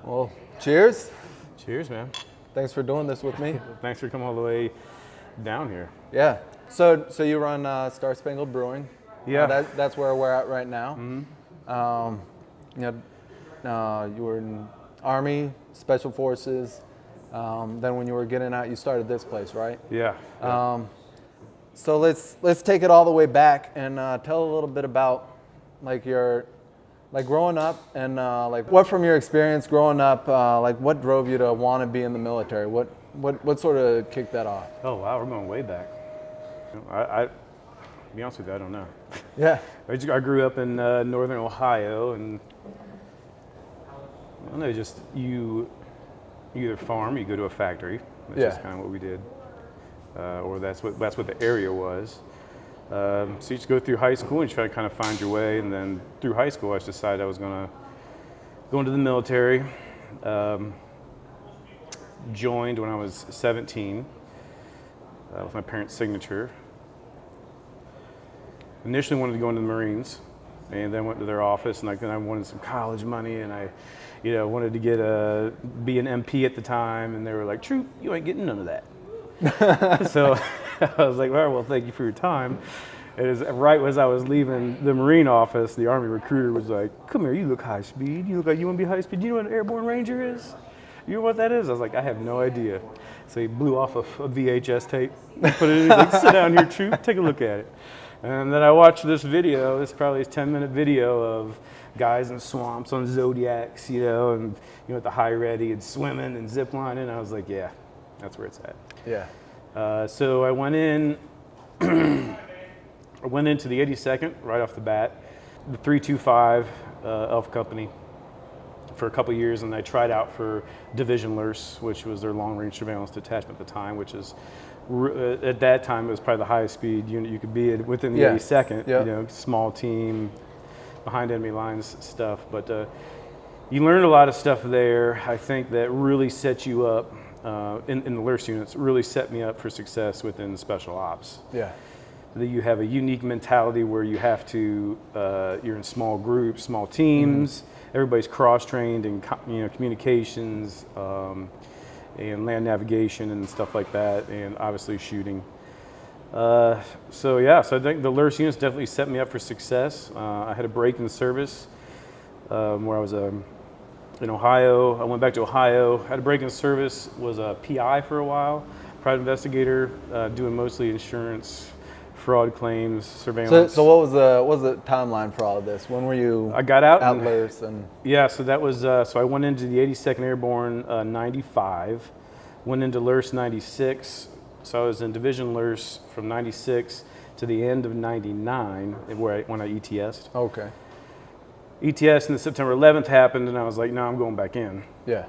Well, cheers. Cheers, man. Thanks for doing this with me. Thanks for coming all the way down here. Yeah. So you run Star Spangled Brewing. Yeah. That's where we're at right now. Mm-hmm. You were in Army, Special Forces. Then when you were getting out, you started this place, right? Yeah. So let's take it all the way back and tell a little bit about your growing up and what from your experience growing up, what drove you to want to be in the military? What sort of kicked that off? Oh wow, we're going way back. I to be honest with you, I don't know. Yeah. I grew up in northern Ohio, and I don't know, just you either farm, you go to a factory. That's just kind of what we did, or that's what the area was. So you just go through high school and you try to kind of find your way, and then through high school I just decided I was going to go into the military. Joined when I was 17 with my parents' signature. Initially wanted to go into the Marines, and then went to their office, and I wanted some college money, and I wanted to be an MP at the time, and they were like, "Troop, you ain't getting none of that." So I was like, "All right, well, thank you for your time." It is right as I was leaving the Marine office, the Army recruiter was like, "Come here, you look high speed. You look like you want to be high speed. Do you know what an Airborne Ranger is? You know what that is?" I was like, "I have no idea." So he blew off a VHS tape, put it in, he's like, "Sit down here, Troop, take a look at it." And then I watched this video, this probably a 10-minute video of guys in swamps on Zodiacs, and at the high ready and swimming and zip lining. I was like, yeah, that's where it's at. Yeah. So I went in, I went into the 82nd right off the bat, the 325 Elf Company for a couple years, and I tried out for Division LRS, which was their long range surveillance detachment at the time, which is at that time it was probably the highest speed unit you could be in within the 82nd. Yeah. Small team, behind enemy lines stuff. But you learned a lot of stuff there. I think that really set you up in the LRS units. Really set me up for success within special ops. Yeah. That you have a unique mentality where you have to, you're in small groups, small teams. Everybody's cross-trained in communications and land navigation and stuff like that, and obviously shooting. So I think the LRS units definitely set me up for success. I had a break in the service where I was in Ohio. I went back to Ohio, had a break in the service, was a PI for a while, private investigator, doing mostly insurance, fraud claims, surveillance. So what was the timeline for all of this? When were you I got out at LRS? Yeah, so that was, so I went into the 82nd Airborne 95, went into LRS 96, so I was in Division LRS from 96 to the end of 99 when I ETS'd. Okay. ETS and the September 11th happened, and I was like, no, I'm going back in. Yeah.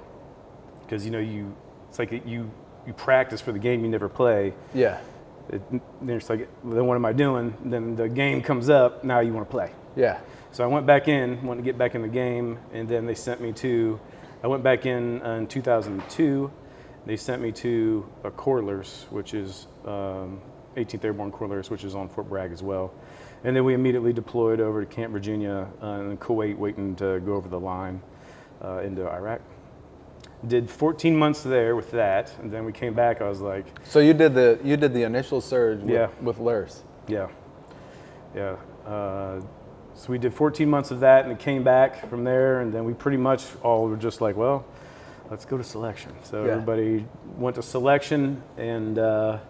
Because it's like you practice for the game you never play. Yeah. Then it's like, then what am I doing? Then the game comes up, now you want to play. Yeah. So I went back in, wanted to get back in the game, and then they sent me I went back in 2002. They sent me to a Corlers, which is 18th Airborne Corlers, which is on Fort Bragg as well. And then we immediately deployed over to Camp Virginia in Kuwait, waiting to go over the line into Iraq. Did 14 months there with that, and then we came back. I was like, so you did the initial surge with LRS. Yeah. So we did 14 months of that, and it came back from there, and then we pretty much all were just like, well, let's go to selection. So everybody went to selection, and a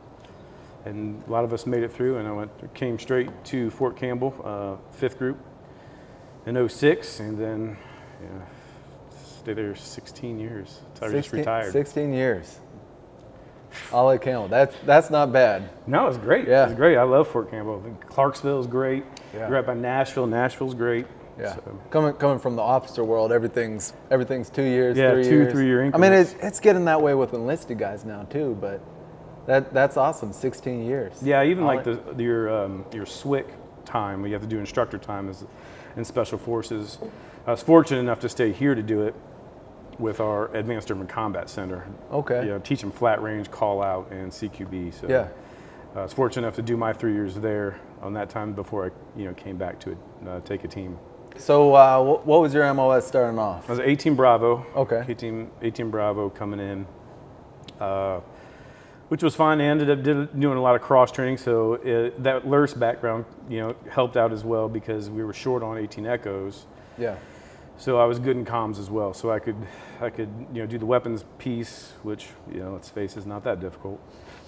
lot of us made it through, and came straight to Fort Campbell, 5th Group in 06, and then stayed there 16 years until I just retired. 16 years. All at Campbell. That's not bad. No, it's great. Yeah. It's great. I love Fort Campbell. Clarksville is great. Yeah. You're right by Nashville. Nashville's great. Yeah. So. Coming from the officer world, everything's 2 years, yeah, 3 years. 3 year I mean, increments. it's getting that way with enlisted guys now too, but that's awesome. 16 years. Yeah, even like your SWIC time, where you have to do instructor time is in Special Forces. I was fortunate enough to stay here to do it with our Advanced Urban Combat Center. Okay. Teach them flat range, call out, and CQB. So yeah. I was fortunate enough to do my 3 years there on that time before I came back to take a team. So what was your MOS starting off? I was 18 Bravo. Okay. 18 Bravo coming in, which was fun. I ended up doing a lot of cross training, so that LURS background, helped out as well because we were short on 18 Echoes. Yeah. So I was good in comms as well. So I could do the weapons piece, which let's face it, is not that difficult.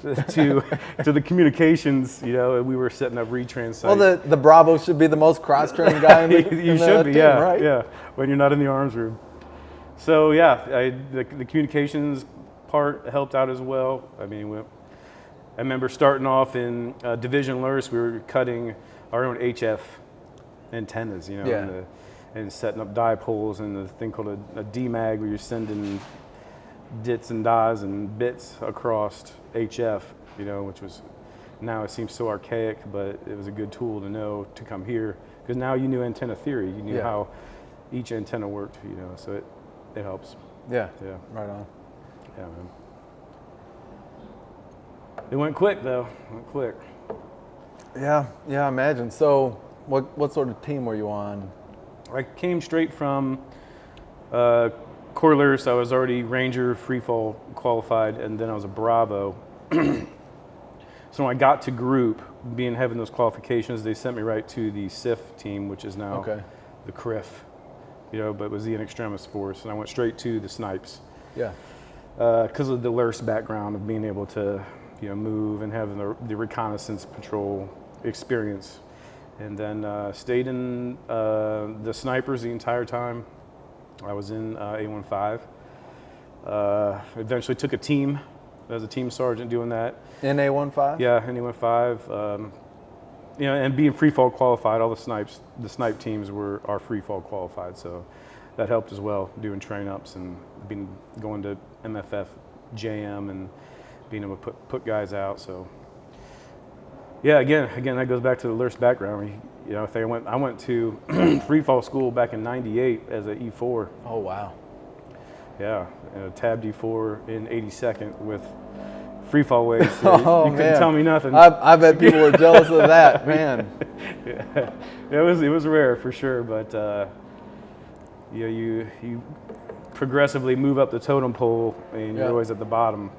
to the communications, we were setting up retrans sites. Well, the Bravo should be the most cross-trained guy in the, you should be, team, yeah, right? yeah. When you're not in the arms room. So yeah, the communications part helped out as well. I mean, I remember starting off in Division LURS, we were cutting our own HF antennas, and setting up dipoles and the thing called a DMAG where you're sending dits and dies and bits across HF, which was, now it seems so archaic, but it was a good tool to know to come here because now you knew antenna theory, you knew how each antenna worked, so it helps. Yeah. Yeah. Right on. Yeah, man. It went quick though. It went quick. Yeah, I imagine. So what sort of team were you on? I came straight from Corlers. I was already Ranger, Freefall qualified, and then I was a Bravo. So when I got to group, having those qualifications, they sent me right to the SIF team, which is now the CRIF, but it was the in extremis force, and I went straight to the snipes. Yeah. Because of the LURS background of being able to, move and having the reconnaissance patrol experience. And then stayed in the snipers the entire time. I was in A15. Eventually took a team as a team sergeant doing that. In A15? Yeah, in A15. And being freefall qualified, all the snipe teams are freefall qualified, so that helped as well, doing train ups and going to MFF JM and being able to put guys out. So yeah, again, that goes back to the LURS background. I went to Freefall School back in '98 as an E4. Oh wow. Yeah, tab D4 in 82nd with freefall waves. So you couldn't tell me nothing. I bet people were jealous of that, man. Yeah, it was rare for sure, but you progressively move up the totem pole, and you're always at the bottom,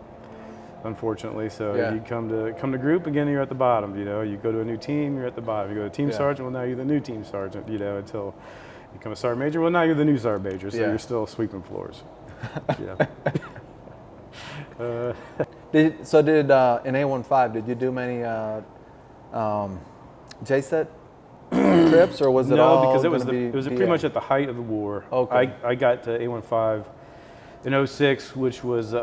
unfortunately. So you come to group again, you're at the bottom. You go to a new team, you're at the bottom. You go to team sergeant, well now you're the new team sergeant. Until you become a sergeant major, well now you're the new sergeant major. So you're still sweeping floors. Yeah. Did in A15 did you do many JSET trips, or was it all? No, because it was pretty much at the height of the war. Okay. I got to A15 in 06, which was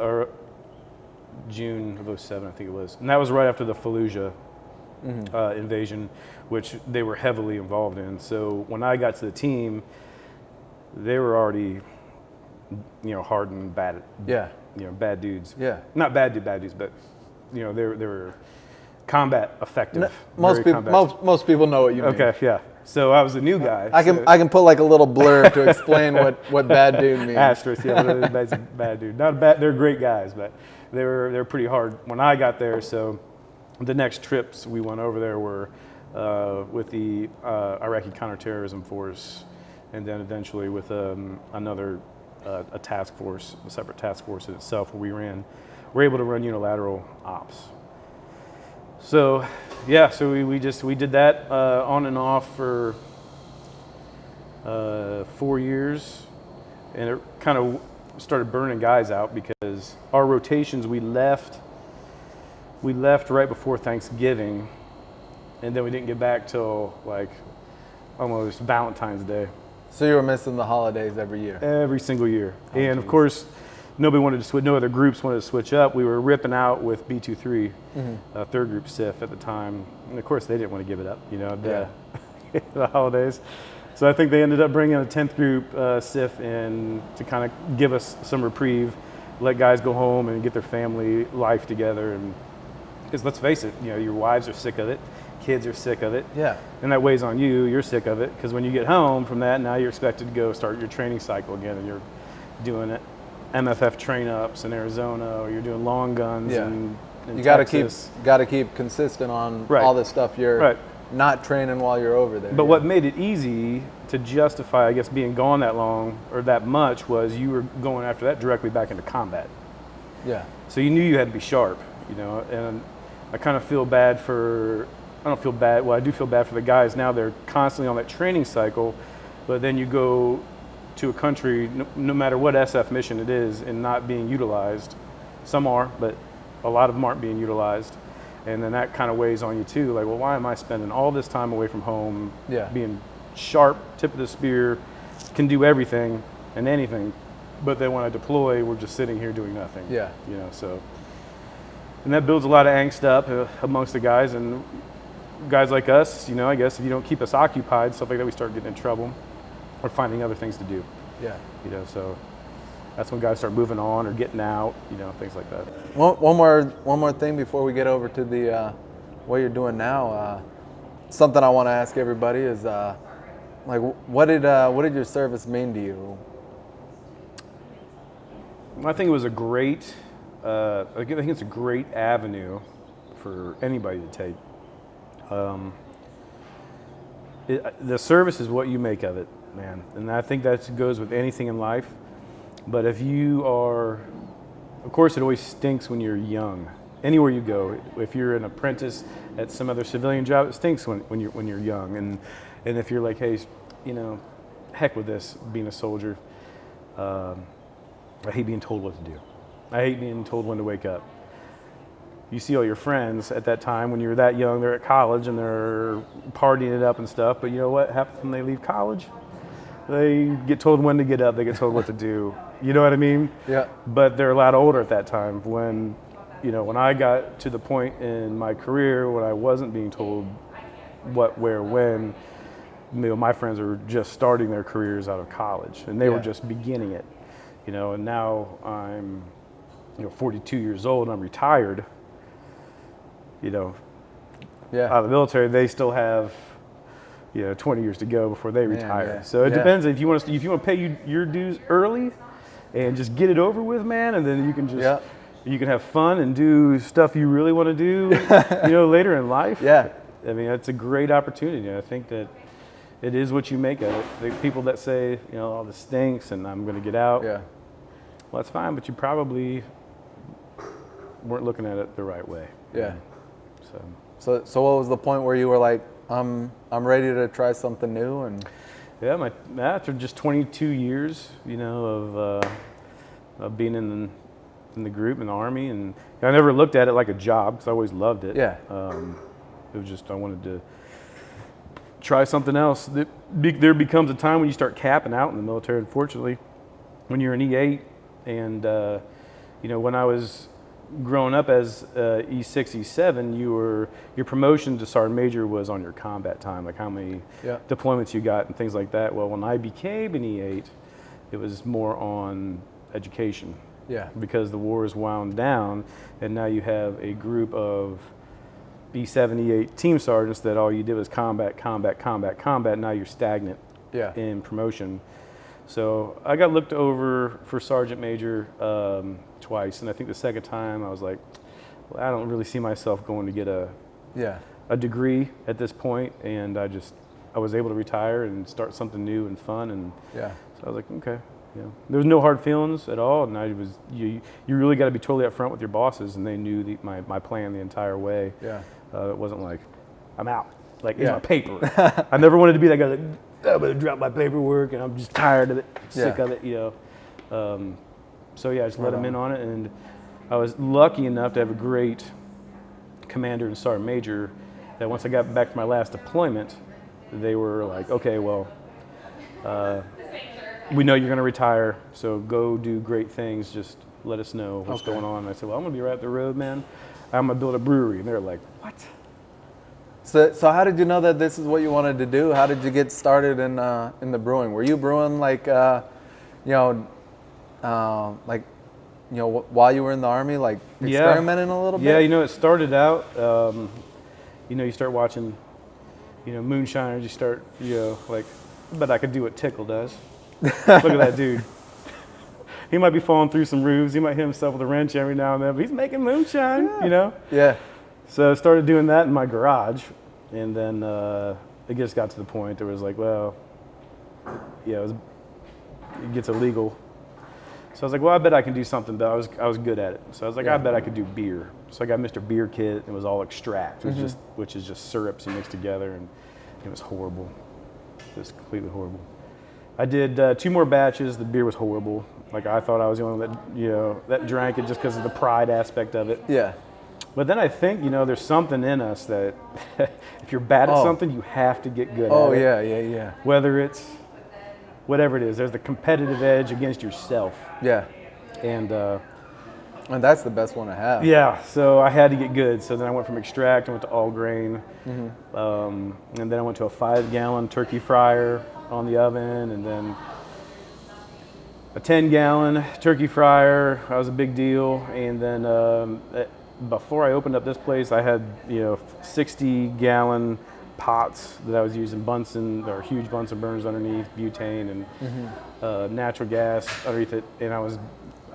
June of 07, I think it was, and that was right after the Fallujah invasion, which they were heavily involved in. So when I got to the team, they were already, hardened, bad. Yeah. Bad dudes. Yeah. Not bad dudes, but they were combat effective. Most people know what you mean. Okay, yeah. So I was a new guy. I can put like a little blurb to explain what bad dude means. Asterisk, yeah, bad dude. Not bad. They're great guys, but they're pretty hard when I got there. So the next trips we went over there were with the Iraqi counterterrorism force, and then eventually with another a task force, a separate task force in itself, where we're able to run unilateral ops. So yeah, so we did that on and off for 4 years, and it kind of started burning guys out because our rotations, we left right before Thanksgiving, and then we didn't get back till like almost Valentine's Day. So you were missing the holidays every year? Every single year. Oh, and of course, nobody wanted to switch, no other groups wanted to switch up. We were ripping out with B23, third group SIF at the time. And of course, they didn't want to give it up, the holidays. So I think they ended up bringing a 10th group SIF in to kind of give us some reprieve, let guys go home and get their family life together. And because let's face it, your wives are sick of it. Kids are sick of it. Yeah. And that weighs on you. You're sick of it because when you get home from that, now you're expected to go start your training cycle again, and you're doing it. MFF train ups in Arizona, or you're doing long guns. Yeah. In You Texas. got to keep consistent on all this stuff you're not training while you're over there. But what made it easy to justify, I guess, being gone that long or that much was you were going after that directly back into combat. Yeah. So you knew you had to be sharp, you know, and I kind of feel bad for, I don't feel bad, well, I do feel bad for the guys now. They're constantly on that training cycle, but then you go to a country, no matter what SF mission it is, and not being utilized. Some are, but a lot of them aren't being utilized. And then that kind of weighs on you too. Like, well, why am I spending all this time away from home, being sharp, tip of the spear, can do everything and anything, but then when I deploy, we're just sitting here doing nothing. Yeah. You know, so, and that builds a lot of angst up amongst the guys, and guys like us, you know, I guess if you don't keep us occupied, stuff like that, we start getting in trouble or finding other things to do. Yeah. You know, so that's when guys start moving on or getting out, you know, things like that. One more thing before we get over to the what you're doing now. Something I want to ask everybody is like, what did your service mean to you? I think it was a great. I think it's a great avenue for anybody to take. The service is what you make of it, man, and I think that goes with anything in life. But if you are, of course, it always stinks when you're young. Anywhere you go, if you're an apprentice at some other civilian job, it stinks when you're young. And if you're like, hey, you know, heck with this, being a soldier. I hate being told what to do. I hate being told when to wake up. You see all your friends at that time when you're that young, they're at college and they're partying it up and stuff. But you know what happens when they leave college? They get told when to get up, they get told what to do. You know what I mean? Yeah. But they're a lot older at that time. When, you know, when I got to the point in my career when I wasn't being told what, where, when, you know, my friends were just starting their careers out of college and they were just beginning it. You know, and now I'm, you know, 42 years old and I'm retired. You know, out of the military, they still have, you know, 20 years to go before they retire. Yeah. So it depends if you want to pay your dues early and just get it over with, man, and then you can just you can have fun and do stuff you really want to do, you know, later in life. Yeah. I mean, it's a great opportunity. I think that it is what you make of it. The people that say, you know, all this stinks and I'm going to get out. Yeah. Well, that's fine, but you probably weren't looking at it the right way. Yeah. So what was the point where you were like, I'm ready to try something new? And yeah, after just 22 years, you know, of being in the group in the Army, and I never looked at it like a job because I always loved it. Yeah. It was just I wanted to try something else. There becomes a time when you start capping out in the military. Unfortunately, when you're an E8, and you know, when I was growing up as E6, E7, your promotion to Sergeant Major was on your combat time, like how many deployments you got and things like that. Well, when I became an E8, it was more on education. Yeah. Because the war is wound down, and now you have a group of E7, E8 team sergeants that all you did was combat, combat, combat, combat. Now you're stagnant in promotion. So I got looked over for Sergeant Major twice, and I think the second time I was like, well, I don't really see myself going to get a degree at this point, and I was able to retire and start something new and fun, and so I was like, okay. You know, there was no hard feelings at all, and you really got to be totally upfront with your bosses, and they knew my plan the entire way. Yeah. It wasn't like, I'm out, like it's my paper. I never wanted to be that guy like, I'm gonna drop my paperwork and I'm just tired of it, sick of it, you know. So yeah, I just let them in on it, and I was lucky enough to have a great commander and sergeant major that once I got back to my last deployment, they were like, okay, well, we know you're gonna retire, so go do great things, just let us know what's going on. And I said, well, I'm gonna be right up the road, man. I'm gonna build a brewery. And they're like, what? So how did you know that this is what you wanted to do? How did you get started in the brewing? Were you brewing like, while you were in the Army, like experimenting a little bit? Yeah, you know, it started out, you know, you start watching, you know, moonshiners, you start, you know, like, but I could do what Tickle does. Look at that dude. He might be falling through some roofs. He might hit himself with a wrench every now and then, but he's making moonshine, you know? Yeah. So I started doing that in my garage, And then it just got to the point there was like, well, yeah, it gets illegal. So I was like, well, I bet I can do something. But I was good at it. So I was like, I bet I could do beer. So I got Mr. Beer Kit. It was all extract, which is just syrups you mix together, and it was horrible, just completely horrible. I did 2 more batches. The beer was horrible. Like I thought I was the only one that drank it just because of the pride aspect of it. Yeah. But then I think there's something in us that if you're bad at something, you have to get good at it. Oh yeah. Whether it's whatever it is, there's the competitive edge against yourself. Yeah. And that's the best one to have. yeah, so I had to get good. So then I went from extract, I went to all grain, and then I went to a 5-gallon turkey fryer on the oven, and then a 10-gallon turkey fryer. That was a big deal. And then before I opened up this place, I had 60-gallon pots that I was using Bunsen, or huge Bunsen burners underneath, butane and natural gas underneath it, and I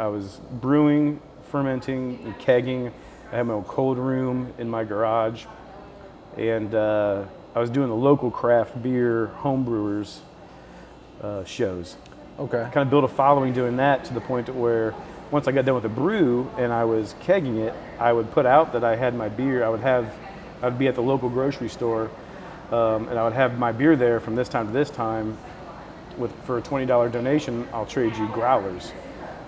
was brewing, fermenting, and kegging. I had my own cold room in my garage, and I was doing the local craft beer homebrewers shows. Okay. Kind of built a following doing that, to the point to where once I got done with the brew and I was kegging it, I would put out that I had my beer. I'd be at the local grocery store, and I would have my beer there from this time to this time. For a $20 donation, I'll trade you growlers.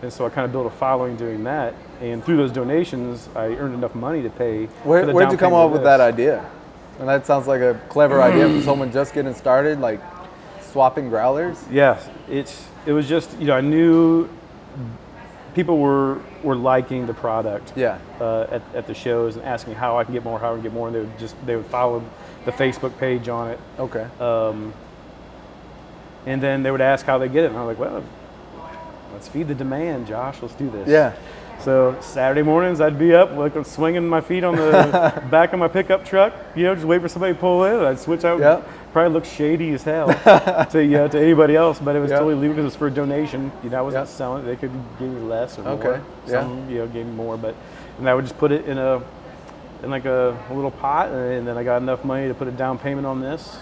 And so I kind of built a following doing that. And through those donations, I earned enough money to pay. Where'd you come up with that idea? And that sounds like a clever idea for someone just getting started, like swapping growlers. Yes, it was just I knew people were liking the product. Yeah. At the shows and asking how I can get more, and they would follow the Facebook page on it. Okay. And then they would ask how they get it, and I was like, well, let's feed the demand, Josh. Let's do this. Yeah. So Saturday mornings, I'd be up, like swinging my feet on the back of my pickup truck, just wait for somebody to pull in. I'd switch out. Yep. Probably look shady as hell to anybody else, but it was totally legal because it was for a donation. I wasn't selling it. They could give me less or more. Some gave me more, and I would just put it in a little pot, and then I got enough money to put a down payment on this.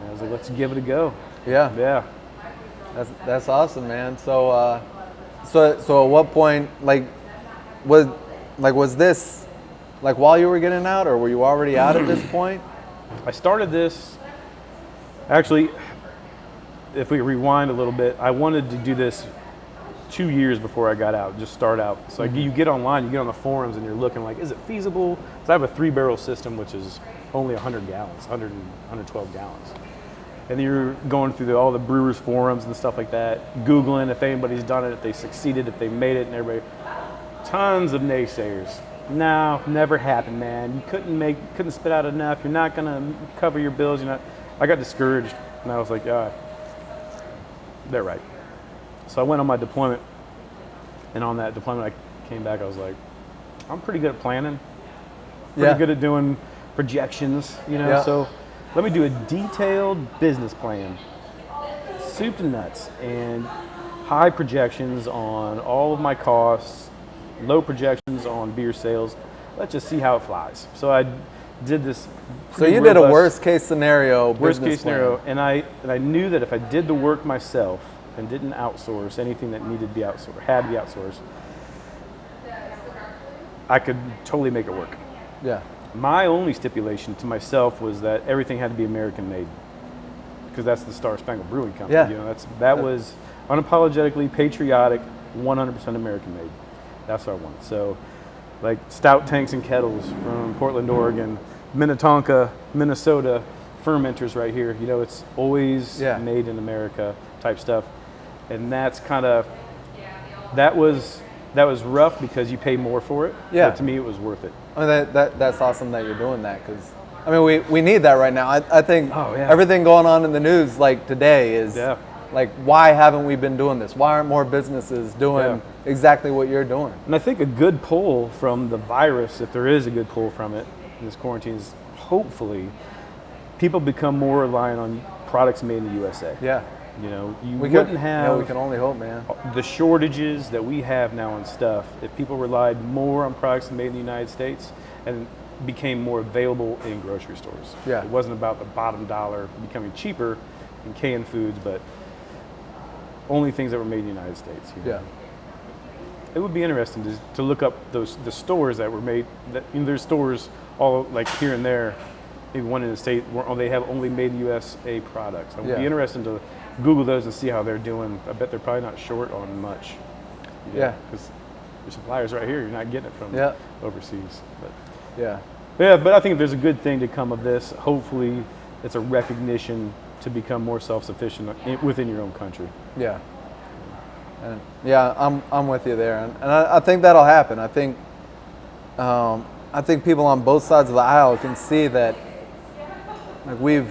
And I was like, let's give it a go. Yeah. Yeah. That's awesome, man. So at what point, was this while you were getting out, or were you already out at this point? I started this, actually, if we rewind a little bit, I wanted to do this 2 years before I got out, just start out. So you get online, you get on the forums, and you're looking like, is it feasible? So I have a 3-barrel system, which is only 100 gallons, 112 gallons. And you're going through all the brewers forums and stuff like that, Googling if anybody's done it, if they succeeded, if they made it, and everybody, tons of naysayers. No, never happened, man. You couldn't spit out enough. You're not gonna cover your bills. I got discouraged, and I was like, they're right. So I went on my deployment, and on that deployment, I came back. I was like, I'm pretty good at planning. Pretty good at doing projections, So let me do a detailed business plan, soup to nuts, and high projections on all of my costs, low projections on beer sales. Let's just see how it flies. So I did this. So you did a worst case scenario. Worst case scenario, and I knew that if I did the work myself and didn't outsource anything that needed to be outsourced, had to be outsourced, I could totally make it work. Yeah. My only stipulation to myself was that everything had to be American made, because that's the Star Spangled Brewing Company. Yeah. That was unapologetically patriotic, 100% American made. That's what I wanted. So, like stout tanks and kettles from Portland, Oregon, Minnetonka, Minnesota, fermenters right here. It's always made in America type stuff, and that's that was rough because you pay more for it. Yeah. But to me, it was worth it. I mean, that's awesome that you're doing that, because I mean we need that right now. I think everything going on in the news today is why haven't we been doing this? Why aren't more businesses doing exactly what you're doing? And I think a good pull from the virus, if there is a good pull from it in this quarantine, is hopefully people become more reliant on products made in the USA. Yeah. We wouldn't have. Yeah, we can only hope, man. The shortages that we have now on stuff, if people relied more on products made in the United States, and became more available in grocery stores. Yeah. It wasn't about the bottom dollar becoming cheaper in canned foods, but only things that were made in the United States. You know? Yeah. It would be interesting to look up the stores that were made. There's stores all like here and there. Maybe one in the state where they have only made in USA products. It would be interesting to Google those and see how they're doing. I bet they're probably not short on much. Yeah. Because your suppliers right here, you're not getting it from overseas. But Yeah. but I think there's a good thing to come of this. Hopefully, it's a recognition to become more self-sufficient within your own country. Yeah. And I'm with you there, and I think that'll happen. I think people on both sides of the aisle can see that, like we've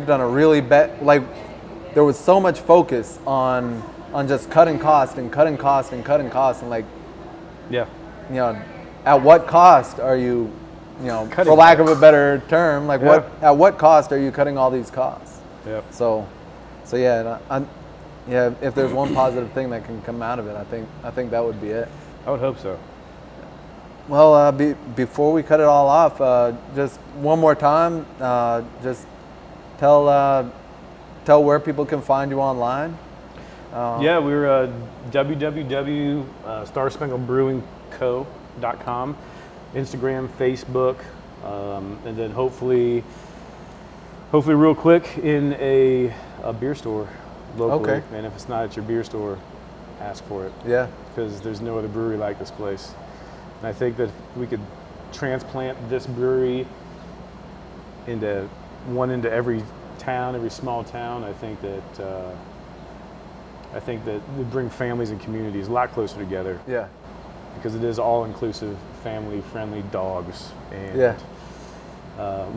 done a really bad. Like there was so much focus on just cutting cost and cutting cost and cutting cost, and like, at what cost are you, for lack of a better term, like at what cost are you cutting all these costs? Yeah. So if there's one positive thing that can come out of it, I think that would be it. I would hope so. Well, before we cut it all off, just one more time, just tell where people can find you online. We're www.starspangled.brewingco.com, Instagram, Facebook, and then hopefully real quick in a beer store locally. Okay. And if it's not at your beer store, ask for it. Yeah. Because there's no other brewery like this place. And I think that we could transplant this brewery into every town, every small town. I think that we bring families and communities a lot closer together. Yeah. Because it is all inclusive, family friendly dogs and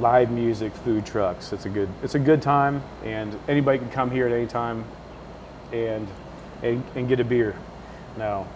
live music, food trucks. It's a good time, and anybody can come here at any time and get a beer. Now,